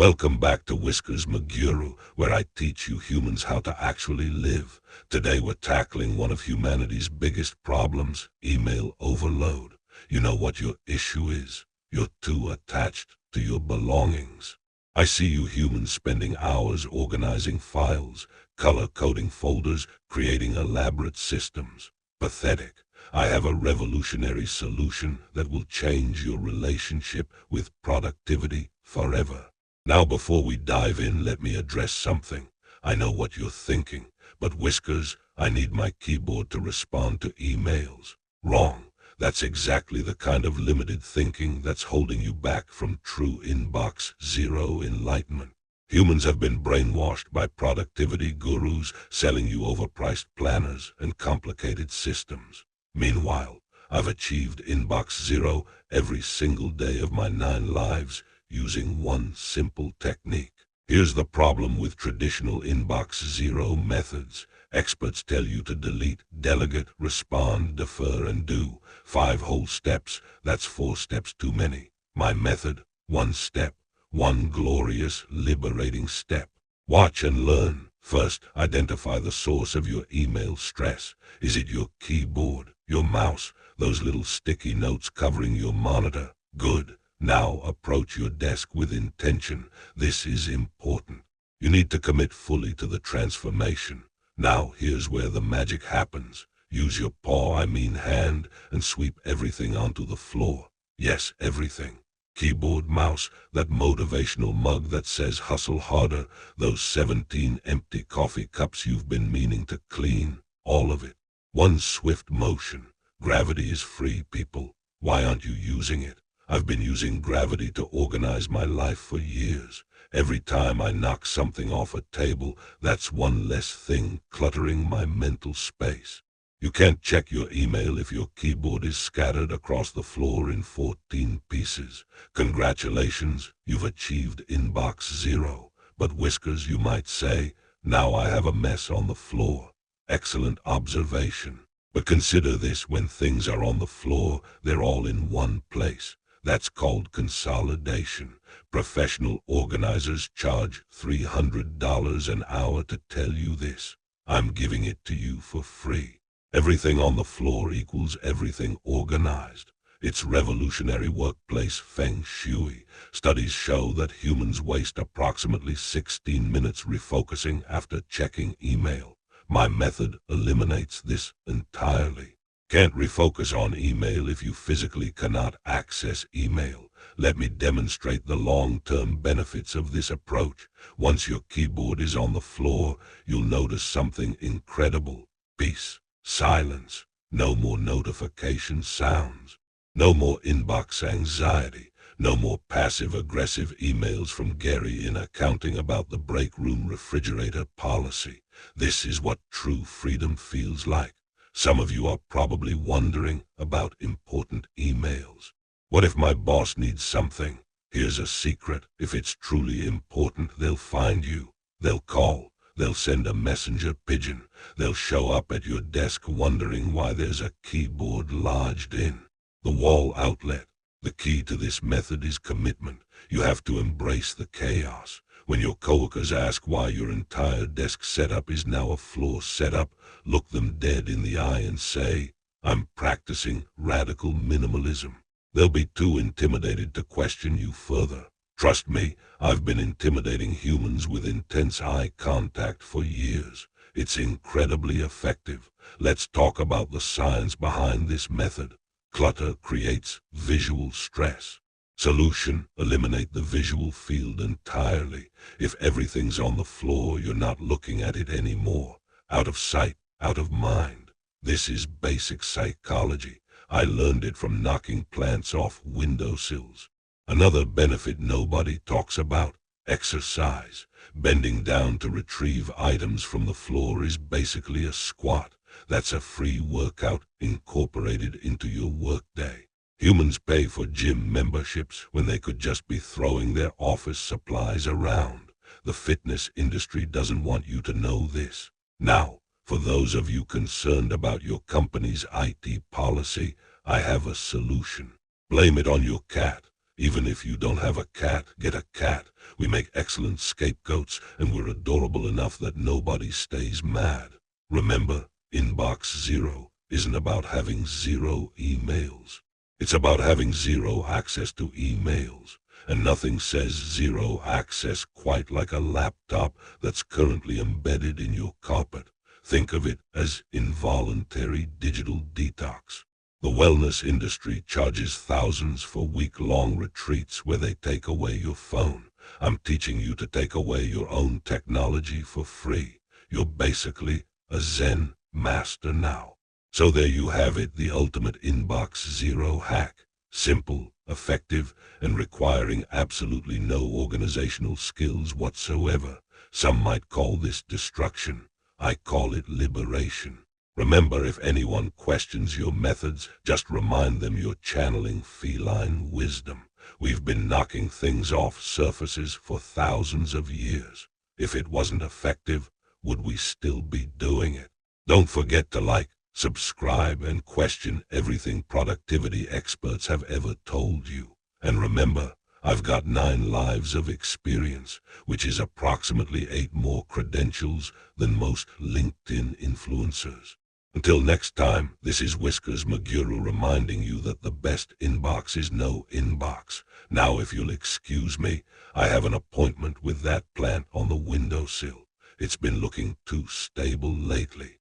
Welcome back to Whiskers McGuru, where I teach you humans how to actually live. Today we're tackling one of humanity's biggest problems, email overload. You know what your issue is? You're too attached to your belongings. I see you humans spending hours organizing files, color-coding folders, creating elaborate systems. Pathetic. I have a revolutionary solution that will change your relationship with productivity forever. Now before we dive in, let me address something. I know what you're thinking, but Whiskers, I need my keyboard to respond to emails. Wrong. That's exactly the kind of limited thinking that's holding you back from true inbox zero enlightenment. Humans have been brainwashed by productivity gurus selling you overpriced planners and complicated systems. Meanwhile, I've achieved inbox zero every single day of my 9 lives using one simple technique. Here's the problem with traditional inbox zero methods. Experts tell you to delete, delegate, respond, defer, and do. 5 whole steps. That's 4 steps too many. My method, 1 step. One glorious, liberating step. Watch and learn. First, identify the source of your email stress. Is it your keyboard, your mouse, those little sticky notes covering your monitor? Good. Now approach your desk with intention. This is important. You need to commit fully to the transformation. Now here's where the magic happens. Use your paw, I mean hand, and sweep everything onto the floor. Yes, everything. Keyboard, mouse, that motivational mug that says hustle harder, those 17 empty coffee cups you've been meaning to clean, all of it. One swift motion. Gravity is free, people. Why aren't you using it? I've been using gravity to organize my life for years. Every time I knock something off a table, that's one less thing cluttering my mental space. You can't check your email if your keyboard is scattered across the floor in 14 pieces. Congratulations, you've achieved inbox zero. But Whiskers, you might say, now I have a mess on the floor. Excellent observation. But consider this, when things are on the floor, they're all in one place. That's called consolidation. Professional organizers charge $300 an hour to tell you this. I'm giving it to you for free. Everything on the floor equals everything organized. It's revolutionary workplace feng shui. Studies show that humans waste approximately 16 minutes refocusing after checking email. My method eliminates this entirely. Can't refocus on email if you physically cannot access email. Let me demonstrate the long-term benefits of this approach. Once your keyboard is on the floor, you'll notice something incredible. Peace. Silence. No more notification sounds. No more inbox anxiety. No more passive-aggressive emails from Gary in accounting about the break room refrigerator policy. This is what true freedom feels like. Some of you are probably wondering about important emails. What if my boss needs something? Here's a secret. If it's truly important, they'll find you. They'll call. They'll send a messenger pigeon. They'll show up at your desk wondering why there's a keyboard lodged in the wall outlet. The key to this method is commitment. You have to embrace the chaos. When your coworkers ask why your entire desk setup is now a floor setup, look them dead in the eye and say, I'm practicing radical minimalism. They'll be too intimidated to question you further. Trust me, I've been intimidating humans with intense eye contact for years. It's incredibly effective. Let's talk about the science behind this method. Clutter creates visual stress. Solution: eliminate the visual field entirely. If everything's on the floor, you're not looking at it anymore. Out of sight, out of mind. This is basic psychology. I learned it from knocking plants off windowsills. Another benefit nobody talks about: exercise. Bending down to retrieve items from the floor is basically a squat. That's a free workout incorporated into your workday. Humans pay for gym memberships when they could just be throwing their office supplies around. The fitness industry doesn't want you to know this. Now, for those of you concerned about your company's IT policy, I have a solution. Blame it on your cat. Even if you don't have a cat, get a cat. We make excellent scapegoats, and we're adorable enough that nobody stays mad. Remember, Inbox Zero isn't about having zero emails. It's about having zero access to emails. And nothing says zero access quite like a laptop that's currently embedded in your carpet. Think of it as involuntary digital detox. The wellness industry charges thousands for week-long retreats where they take away your phone. I'm teaching you to take away your own technology for free. You're basically a Zen master now. So there you have it, the ultimate Inbox Zero hack. Simple, effective, and requiring absolutely no organizational skills whatsoever. Some might call this destruction. I call it liberation. Remember, if anyone questions your methods, just remind them you're channeling feline wisdom. We've been knocking things off surfaces for thousands of years. If it wasn't effective, would we still be doing it? Don't forget to like, subscribe, and question everything productivity experts have ever told you. And remember, I've got 9 lives of experience, which is approximately 8 more credentials than most LinkedIn influencers. Until next time, this is Whiskers McGuru reminding you that the best inbox is no inbox. Now, if you'll excuse me, I have an appointment with that plant on the windowsill. It's been looking too stable lately.